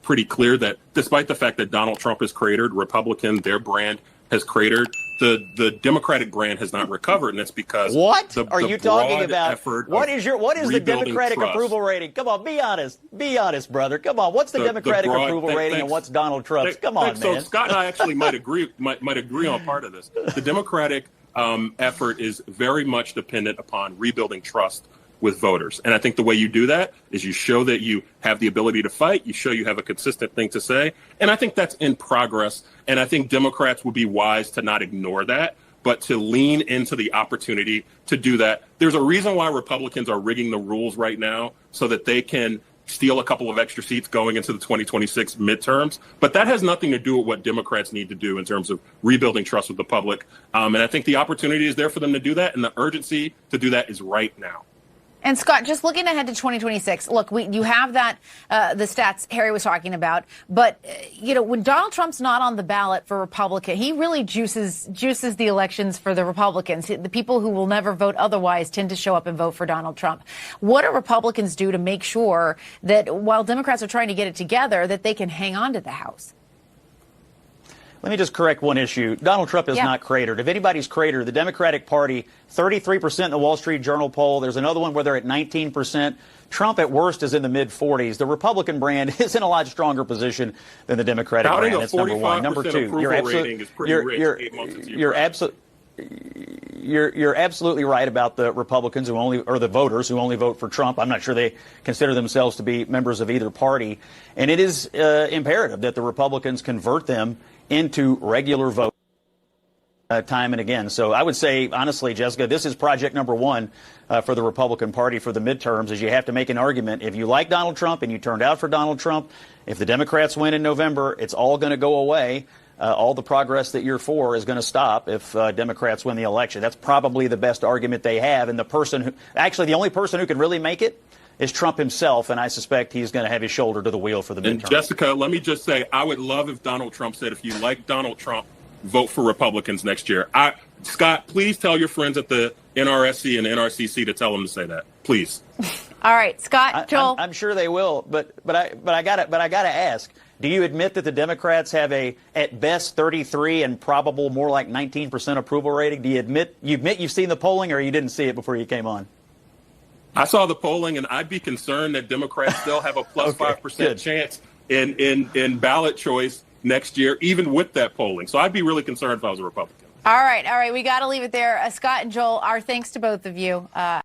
pretty clear that despite the fact that Donald Trump has cratered, Republican, their brand has cratered, the Democratic brand has not recovered, and that's because what are you talking about? What is the Democratic trust. Approval rating? Come on, be honest, brother. Come on, what's the Democratic approval rating and what's Donald Trump's? Come on, man. So Scott and I actually might agree on part of this. The Democratic effort is very much dependent upon rebuilding trust with voters. And I think the way you do that is you show that you have the ability to fight, you show you have a consistent thing to say. And I think that's in progress. And I think Democrats would be wise to not ignore that, but to lean into the opportunity to do that. There's a reason why Republicans are rigging the rules right now so that they can steal a couple of extra seats going into the 2026 midterms. But that has nothing to do with what Democrats need to do in terms of rebuilding trust with the public. And I think the opportunity is there for them to do that. And the urgency to do that is right now. And Scott, just looking ahead to 2026, look, you have that, the stats Harry was talking about, but, when Donald Trump's not on the ballot for Republican, he really juices the elections for the Republicans. The people who will never vote otherwise tend to show up and vote for Donald Trump. What do Republicans do to make sure that while Democrats are trying to get it together, that they can hang on to the House? Let me just correct one issue. Donald Trump is not cratered. If anybody's cratered, the Democratic Party, 33% in the Wall Street Journal poll. There's another one where they're at 19%. Trump at worst is in the mid-40s. The Republican brand is in a lot stronger position than the Democratic brand. That's number one. Number two, you're absolutely right about the Republicans or the voters who only vote for Trump. I'm not sure they consider themselves to be members of either party. And it is imperative that the Republicans convert them into regular vote time and again. So I would say, honestly, Jessica, this is project number one for the Republican Party for the midterms, is you have to make an argument. If you like Donald Trump and you turned out for Donald Trump, if the Democrats win in November, it's all going to go away. All the progress that you're for is going to stop if Democrats win the election. That's probably the best argument they have. And the only person who can really make it is Trump himself, and I suspect he's going to have his shoulder to the wheel for the midterm. And Jessica, let me just say, I would love if Donald Trump said, if you like Donald Trump, vote for Republicans next year. Scott, please tell your friends at the NRSC and NRCC to tell them to say that, please. All right, Scott, Joel. I'm sure they will, but I gotta ask. Do you admit that the Democrats have at best 33 and probable more like 19% approval rating? Do you admit you've seen the polling, or you didn't see it before you came on? I saw the polling, and I'd be concerned that Democrats still have a plus 5% chance in ballot choice next year, even with that polling. So I'd be really concerned if I was a Republican. All right. We got to leave it there. Scott and Joel, our thanks to both of you.